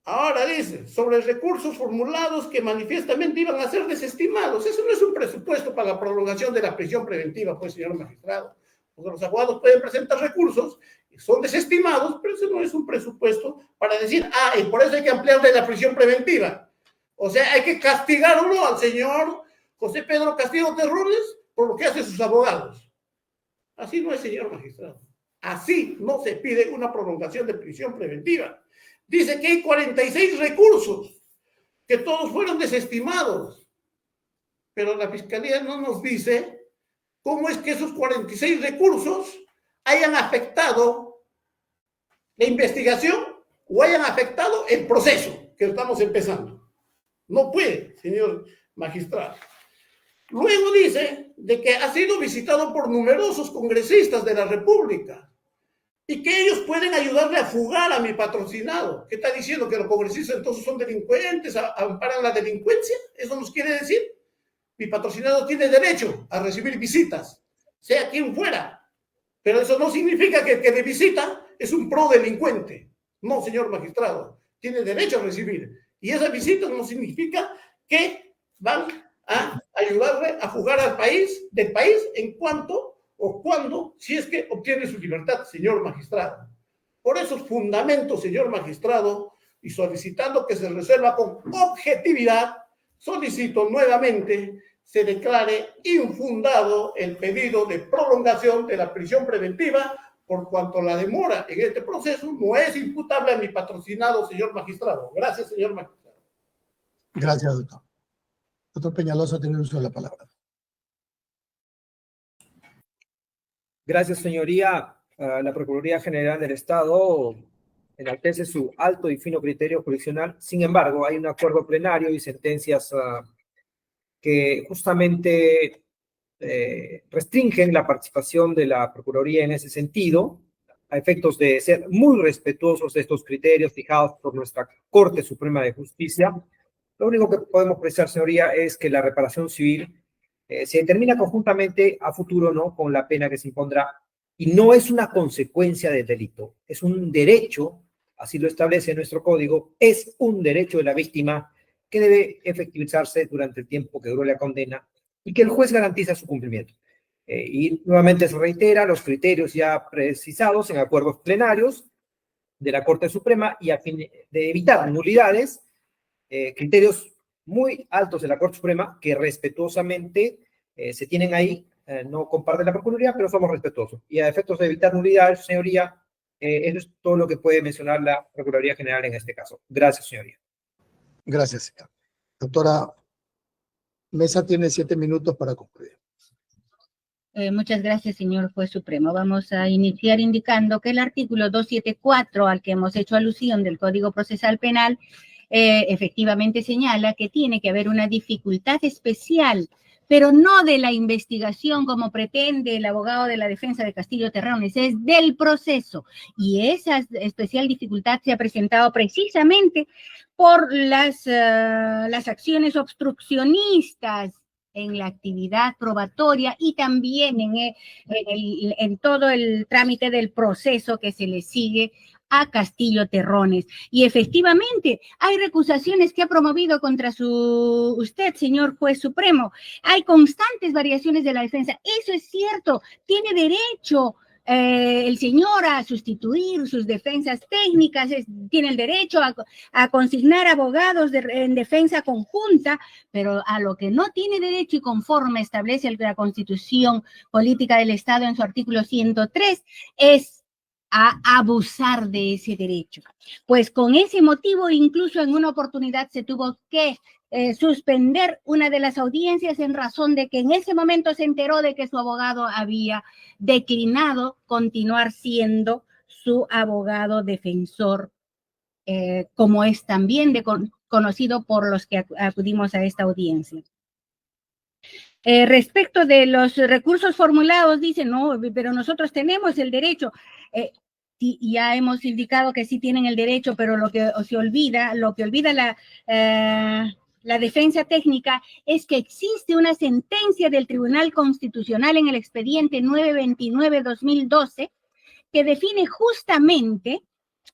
Ahora dice, sobre recursos formulados que manifiestamente iban a ser desestimados. Eso no es un presupuesto para la prolongación de la prisión preventiva, pues, señor magistrado. Porque los abogados pueden presentar recursos y son desestimados, pero eso no es un presupuesto para decir, y por eso hay que ampliarle la prisión preventiva. O sea, hay que castigar o no al señor José Pedro Castillo Terrones por lo que hacen sus abogados. Así no es, señor magistrado. Así no se pide una prolongación de prisión preventiva. Dice que hay 46 recursos, que todos fueron desestimados. Pero la Fiscalía no nos dice cómo es que esos 46 recursos hayan afectado la investigación o hayan afectado el proceso que estamos empezando. No puede, señor magistrado. Luego dice de que ha sido visitado por numerosos congresistas de la República y que ellos pueden ayudarle a fugar a mi patrocinado. ¿Qué está diciendo? ¿Que los congresistas entonces son delincuentes, amparan la delincuencia? ¿Eso nos quiere decir? Mi patrocinado tiene derecho a recibir visitas, sea quien fuera. Pero eso no significa que de visita es un pro delincuente. No, señor magistrado, tiene derecho a recibir. Y esa visita no significa que van a ayudarle a fugar del país en cuanto o cuando, si es que obtiene su libertad, señor magistrado. Por esos fundamentos, señor magistrado, y solicitando que se resuelva con objetividad, solicito nuevamente se declare infundado el pedido de prolongación de la prisión preventiva, por cuanto la demora en este proceso no es imputable a mi patrocinado, señor magistrado. Gracias, señor magistrado. Gracias, doctor. Doctor Peñalosa tiene el uso de la palabra. Gracias, señoría. La Procuraduría General del Estado enaltece su alto y fino criterio jurisdiccional. Sin embargo, hay un acuerdo plenario y sentencias que justamente restringen la participación de la Procuraduría en ese sentido, a efectos de ser muy respetuosos de estos criterios fijados por nuestra Corte Suprema de Justicia. Lo único que podemos precisar, señoría, es que la reparación civil se determina conjuntamente a futuro, ¿no?, con la pena que se impondrá, y no es una consecuencia del delito, es un derecho, así lo establece nuestro código, es un derecho de la víctima que debe efectivizarse durante el tiempo que dure la condena y que el juez garantiza su cumplimiento. Y nuevamente se reitera los criterios ya precisados en acuerdos plenarios de la Corte Suprema, y a fin de evitar nulidades, criterios muy altos de la Corte Suprema que respetuosamente se tienen ahí. No comparte la Procuraduría, pero somos respetuosos. Y a efectos de evitar nulidades, señoría, eso es todo lo que puede mencionar la Procuraduría General en este caso. Gracias, señoría. Gracias, señor. Doctora Mesa tiene 7 minutos para concluir. Muchas gracias, señor juez supremo. Vamos a iniciar indicando que el artículo 274, al que hemos hecho alusión del Código Procesal Penal, efectivamente señala que tiene que haber una dificultad especial, pero no de la investigación como pretende el abogado de la defensa de Castillo Terrones, es del proceso. Y esa especial dificultad se ha presentado precisamente por las acciones obstruccionistas en la actividad probatoria y también en todo el trámite del proceso que se le sigue a Castillo Terrones. Y efectivamente, hay recusaciones que ha promovido contra usted, señor juez supremo. Hay constantes variaciones de la defensa. Eso es cierto. Tiene derecho el señor a sustituir sus defensas técnicas, tiene el derecho a consignar abogados en defensa conjunta, pero a lo que no tiene derecho, y conforme establece la Constitución Política del Estado en su artículo 103, es a abusar de ese derecho. Pues con ese motivo, incluso en una oportunidad se tuvo que suspender una de las audiencias en razón de que en ese momento se enteró de que su abogado había declinado continuar siendo su abogado defensor, como es también conocido por los que acudimos a esta audiencia. Respecto de los recursos formulados, dicen, no, pero nosotros tenemos el derecho. Y ya hemos indicado que sí tienen el derecho, pero lo que olvida la defensa técnica es que existe una sentencia del Tribunal Constitucional en el expediente 929-2012 que define justamente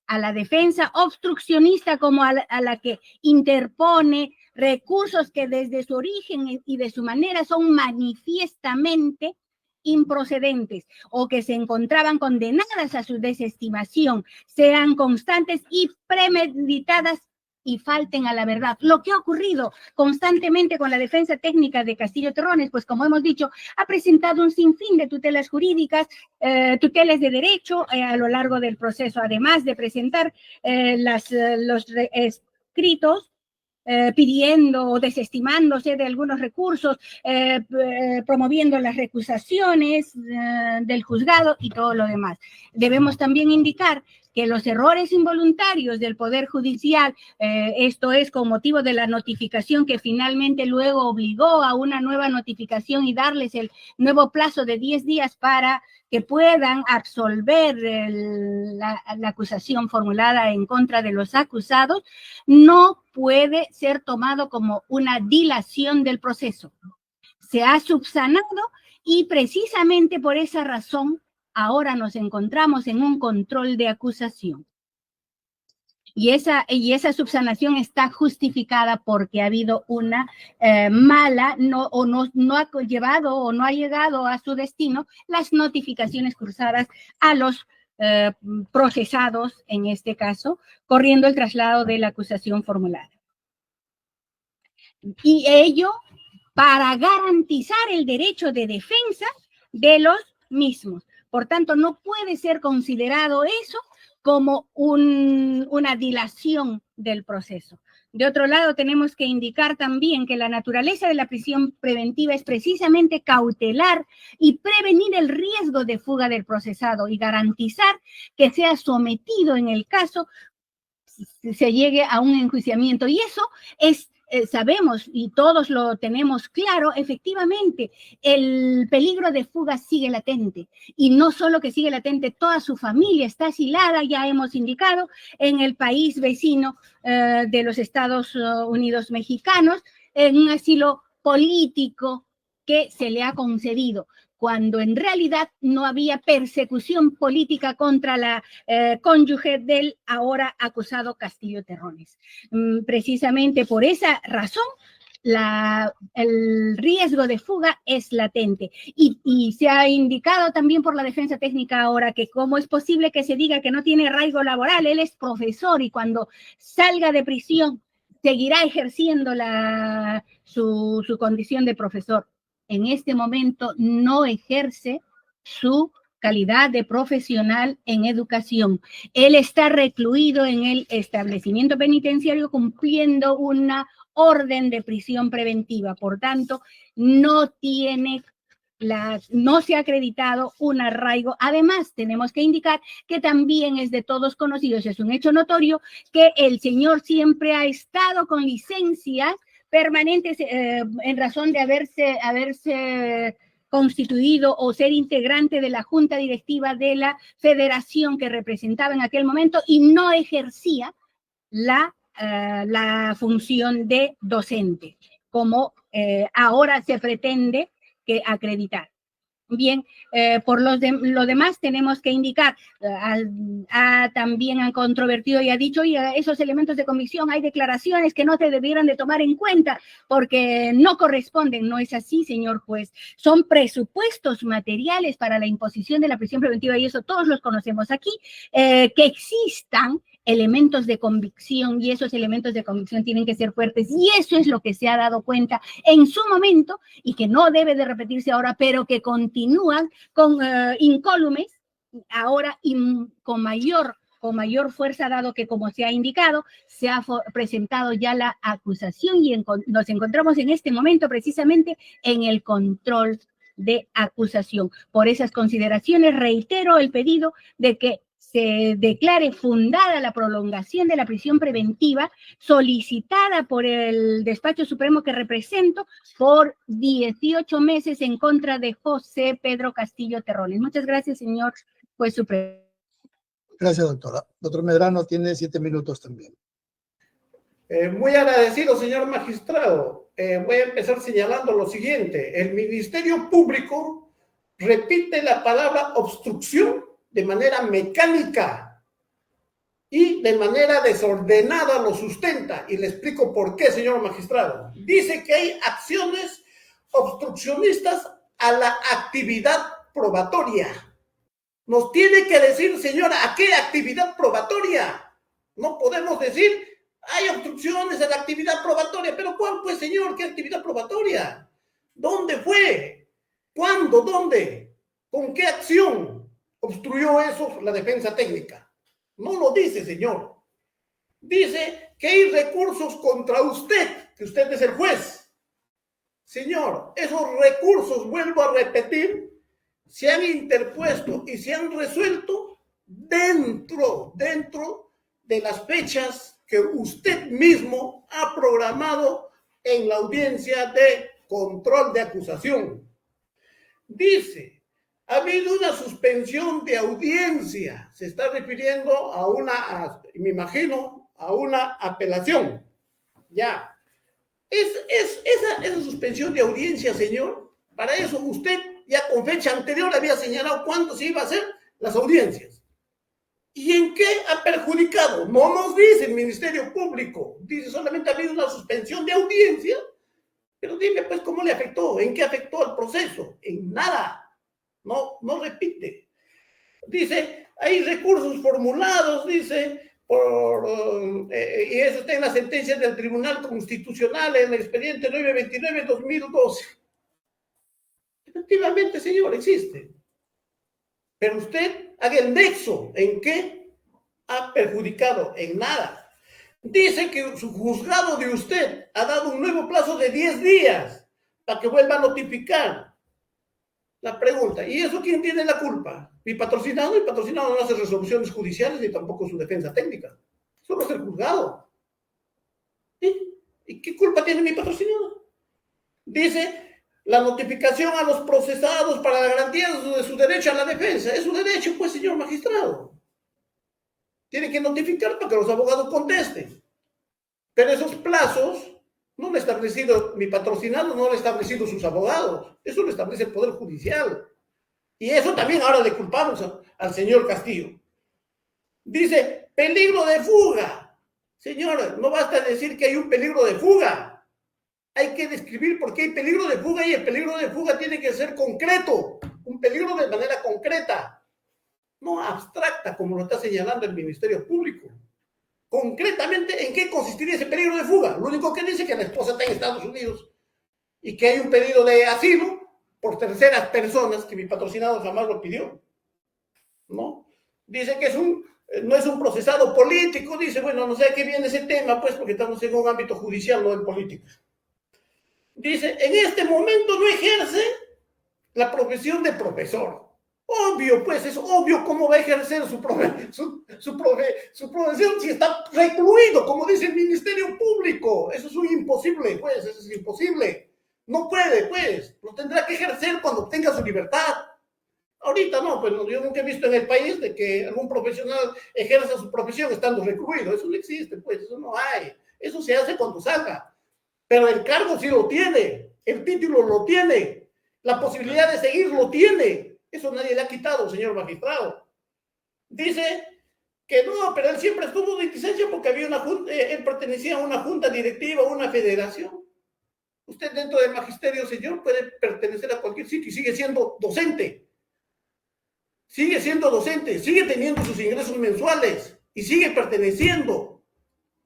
a la defensa obstruccionista como a la que interpone recursos que desde su origen y de su manera son manifiestamente improcedentes o que se encontraban condenadas a su desestimación, sean constantes y premeditadas y falten a la verdad. Lo que ha ocurrido constantemente con la defensa técnica de Castillo Terrones, pues como hemos dicho, ha presentado un sinfín de tutelas jurídicas, tutelas de derecho a lo largo del proceso, además de presentar los escritos pidiendo o desestimándose de algunos recursos, promoviendo las recusaciones del juzgado y todo lo demás. Debemos también indicar que los errores involuntarios del Poder Judicial, esto es con motivo de la notificación que finalmente luego obligó a una nueva notificación y darles el nuevo plazo de 10 días para que puedan absolver la acusación formulada en contra de los acusados, no puede ser tomado como una dilación del proceso. Se ha subsanado y precisamente por esa razón ahora nos encontramos en un control de acusación. Y esa subsanación está justificada porque ha habido una mala, no ha llevado o no ha llegado a su destino las notificaciones cruzadas a los procesados, en este caso, corriendo el traslado de la acusación formulada. Y ello para garantizar el derecho de defensa de los mismos. Por tanto, no puede ser considerado eso como una dilación del proceso. De otro lado, tenemos que indicar también que la naturaleza de la prisión preventiva es precisamente cautelar y prevenir el riesgo de fuga del procesado y garantizar que sea sometido en el caso se llegue a un enjuiciamiento. Y eso es, sabemos y todos lo tenemos claro, efectivamente, el peligro de fuga sigue latente. Y no solo que sigue latente, toda su familia está asilada, ya hemos indicado, en el país vecino de los Estados Unidos mexicanos, en un asilo político que se le ha concedido, cuando en realidad no había persecución política contra la cónyuge del ahora acusado Castillo Terrones. Precisamente por esa razón, el riesgo de fuga es latente. Y se ha indicado también por la defensa técnica ahora que cómo es posible que se diga que no tiene arraigo laboral. Él es profesor y cuando salga de prisión seguirá ejerciendo su condición de profesor. En este momento no ejerce su calidad de profesional en educación. Él está recluido en el establecimiento penitenciario cumpliendo una orden de prisión preventiva. Por tanto, no se ha acreditado un arraigo. Además, tenemos que indicar que también es de todos conocidos, es un hecho notorio, que el señor siempre ha estado con licencias permanentes en razón de haberse constituido o ser integrante de la junta directiva de la federación que representaba en aquel momento y no ejercía la función de docente, como ahora se pretende que acreditar. Bien, por lo demás tenemos que indicar, también han controvertido y ha dicho, y esos elementos de convicción, hay declaraciones que no se debieran de tomar en cuenta porque no corresponden. No es así, señor juez. Son presupuestos materiales para la imposición de la prisión preventiva y eso todos los conocemos aquí, que existan elementos de convicción y esos elementos de convicción tienen que ser fuertes y eso es lo que se ha dado cuenta en su momento y que no debe de repetirse ahora, pero que continúan con incólumes ahora y con mayor fuerza, dado que, como se ha indicado, se ha presentado ya la acusación y nos encontramos en este momento precisamente en el control de acusación. Por esas consideraciones, reitero el pedido de que se declare fundada la prolongación de la prisión preventiva solicitada por el despacho supremo que represento por 18 meses en contra de José Pedro Castillo Terrones. Muchas gracias, señor juez supremo. Gracias, doctora. Doctor Medrano tiene 7 minutos también. Muy agradecido, señor magistrado. Voy a empezar señalando lo siguiente. El Ministerio Público repite la palabra obstrucción de manera mecánica y de manera desordenada lo sustenta. Y le explico por qué, señor magistrado. Dice que hay acciones obstruccionistas a la actividad probatoria. Nos tiene que decir, señora, ¿a qué actividad probatoria? No podemos decir, hay obstrucciones a la actividad probatoria. ¿Pero cuál, pues, señor? ¿Qué actividad probatoria? ¿Dónde fue? ¿Cuándo? ¿Dónde? ¿Con qué acción obstruyó eso la defensa técnica? No lo dice, señor. Dice que hay recursos contra usted, que usted es el juez. Señor, esos recursos, vuelvo a repetir, se han interpuesto y se han resuelto dentro de las fechas que usted mismo ha programado en la audiencia de control de acusación. Dice, ha habido una suspensión de audiencia. Se está refiriendo a me imagino, a una apelación. Ya. Esa suspensión de audiencia, señor, para eso usted ya con fecha anterior había señalado cuándo se iba a hacer las audiencias. ¿Y en qué ha perjudicado? No nos dice el Ministerio Público. Dice solamente ha habido una suspensión de audiencia. Pero dime, pues, ¿cómo le afectó? ¿En qué afectó al proceso? En nada. No repite. Dice, hay recursos formulados, dice, y eso está en la sentencia del Tribunal Constitucional en el expediente 929-2012. Efectivamente, señor, existe. Pero usted haga el nexo. ¿En qué ha perjudicado? En nada. Dice que su juzgado de usted ha dado un nuevo plazo de 10 días para que vuelva a notificar. La pregunta, ¿y eso quién tiene la culpa? ¿Mi patrocinado? El patrocinado no hace resoluciones judiciales ni tampoco su defensa técnica. Solo es el juzgado. ¿Sí? ¿Y qué culpa tiene mi patrocinado? Dice la notificación a los procesados para la garantía de su derecho a la defensa. Es su derecho, pues, señor magistrado. Tiene que notificar para que los abogados contesten. Pero esos plazos no lo ha establecido mi patrocinado, no lo ha establecido sus abogados. Eso lo establece el Poder Judicial. Y eso también ahora le culpamos al señor Castillo. Dice, peligro de fuga. Señor, no basta decir que hay un peligro de fuga. Hay que describir por qué hay peligro de fuga y el peligro de fuga tiene que ser concreto. Un peligro de manera concreta. No abstracta como lo está señalando el Ministerio Público. Concretamente, ¿en qué consistiría ese peligro de fuga? Lo único que dice es que la esposa está en Estados Unidos y que hay un pedido de asilo por terceras personas que mi patrocinado jamás lo pidió, ¿no? Dice que no es un procesado político, dice, bueno, no sé a qué viene ese tema, pues, porque estamos en un ámbito judicial, no en política. Dice, en este momento no ejerce la profesión de profesor. Obvio, pues, es obvio cómo va a ejercer su profesión si está recluido, como dice el Ministerio Público. Eso es un imposible, pues, eso es imposible. No puede, pues, lo tendrá que ejercer cuando tenga su libertad. Ahorita no, pues yo nunca he visto en el país de que algún profesional ejerza su profesión estando recluido. Eso no existe, pues, eso no hay. Eso se hace cuando salga. Pero el cargo sí lo tiene, el título lo tiene, la posibilidad de seguir lo tiene. Eso nadie le ha quitado, señor magistrado. Dice que no, pero él siempre estuvo de licencia porque había una junta, él pertenecía a una junta directiva, a una federación. Usted dentro del magisterio, señor, puede pertenecer a cualquier sitio y sigue siendo docente. Sigue siendo docente, sigue teniendo sus ingresos mensuales y sigue perteneciendo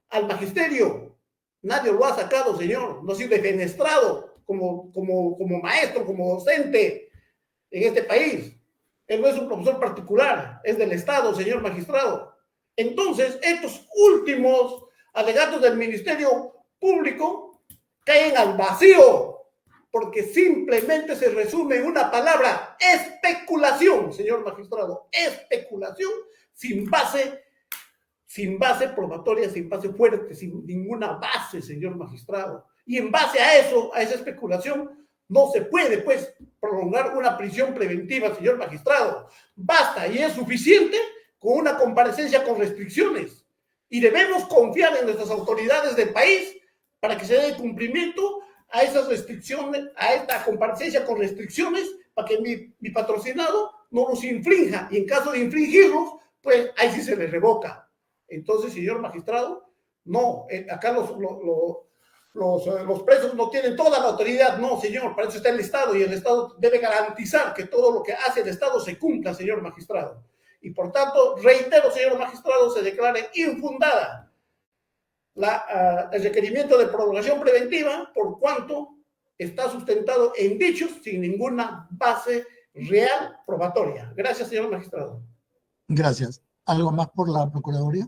al magisterio. Nadie lo ha sacado, señor. No ha sido defenestrado como maestro, como docente en este país. Él no es un profesor particular, es del Estado, señor magistrado. Entonces, estos últimos alegatos del Ministerio Público caen al vacío, porque simplemente se resume en una palabra: especulación, señor magistrado. Especulación sin base probatoria, sin base fuerte, sin ninguna base, señor magistrado. Y en base a eso, a esa especulación, no se puede, pues, prolongar una prisión preventiva, señor magistrado. Basta y es suficiente con una comparecencia con restricciones. Y debemos confiar en nuestras autoridades del país para que se dé cumplimiento a esas restricciones, a esta comparecencia con restricciones, para que mi patrocinado no los infrinja. Y en caso de infringirlos, pues ahí sí se les revoca. Entonces, señor magistrado, no, acá los presos no tienen toda la autoridad. No, señor, para eso está el Estado y el Estado debe garantizar que todo lo que hace el Estado se cumpla, señor magistrado. Y por tanto, reitero, señor magistrado, se declare infundada el requerimiento de prolongación preventiva por cuanto está sustentado en dichos sin ninguna base real probatoria. Gracias, señor magistrado. Gracias. ¿Algo más por la Procuraduría?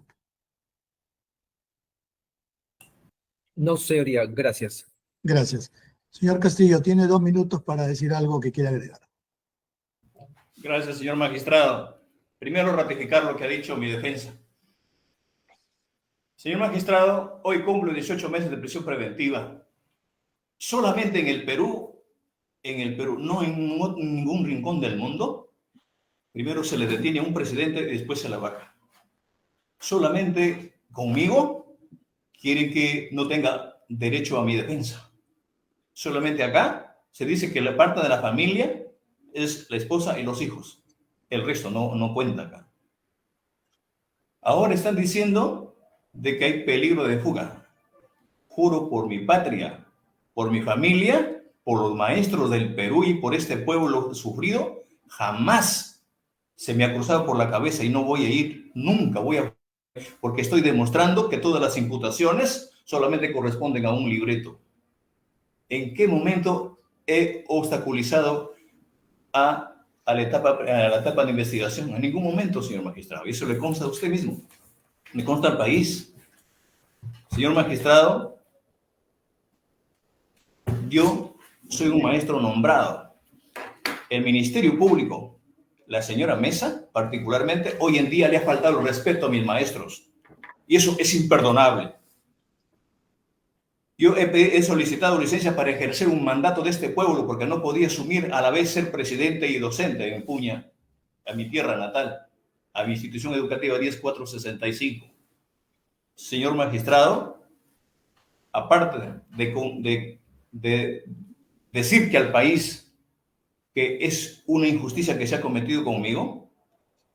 No, señoría, gracias. Gracias. Señor Castillo, tiene 2 minutos para decir algo que quiera agregar. Gracias, señor magistrado. Primero, ratificar lo que ha dicho mi defensa. Señor magistrado, hoy cumplo 18 meses de prisión preventiva. Solamente en el Perú, no en ningún rincón del mundo, primero se le detiene a un presidente y después se la vaca. Solamente conmigo quieren que no tenga derecho a mi defensa. Solamente acá se dice que la parte de la familia es la esposa y los hijos. El resto no cuenta acá. Ahora están diciendo de que hay peligro de fuga. Juro por mi patria, por mi familia, por los maestros del Perú y por este pueblo sufrido, jamás se me ha cruzado por la cabeza y no voy a ir, nunca voy a, porque estoy demostrando que todas las imputaciones solamente corresponden a un libreto. ¿En qué momento he obstaculizado a la etapa de investigación? En ningún momento, señor magistrado. Y eso le consta a usted mismo. Me consta al país. Señor magistrado, yo soy un maestro nombrado. El Ministerio Público, la señora Mesa, particularmente, hoy en día le ha faltado el respeto a mis maestros. Y eso es imperdonable. Yo he solicitado licencia para ejercer un mandato de este pueblo porque no podía asumir a la vez ser presidente y docente en Puña, a mi tierra natal, a mi institución educativa 10465. Señor magistrado, aparte de decir que al país que es una injusticia que se ha cometido conmigo,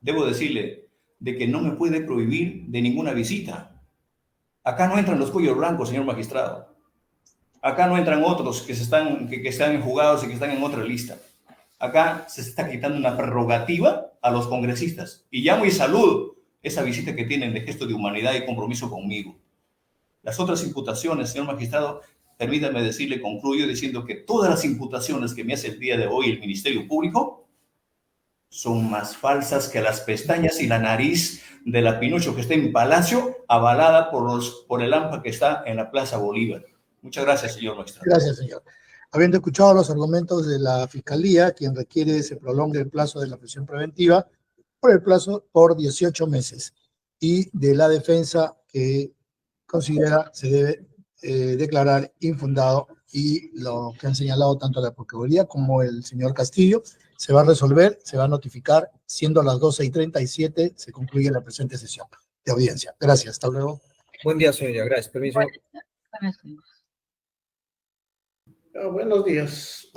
debo decirle de que no me puede prohibir de ninguna visita. Acá no entran los cuellos blancos, señor magistrado. Acá no entran otros que están enjugados y que están en otra lista. Acá se está quitando una prerrogativa a los congresistas. Y llamo y saludo esa visita que tienen de gesto de humanidad y compromiso conmigo. Las otras imputaciones, señor magistrado, permítame decirle, concluyo diciendo que todas las imputaciones que me hace el día de hoy el Ministerio Público son más falsas que las pestañas y la nariz de la Pinocho que está en Palacio, avalada por el AMPA que está en la Plaza Bolívar. Muchas gracias, señor magistrado. Gracias, señor. Habiendo escuchado los argumentos de la Fiscalía, quien requiere se prolongue el plazo de la prisión preventiva por 18 meses, y de la defensa que considera se debe declarar infundado, y lo que han señalado tanto la Procuraduría como el señor Castillo, se va a resolver, se va a notificar, siendo las 12:37, se concluye la presente sesión de audiencia. Gracias, hasta luego. Buen día, señoría. Gracias. Permiso. Buenas noches. Buenos días.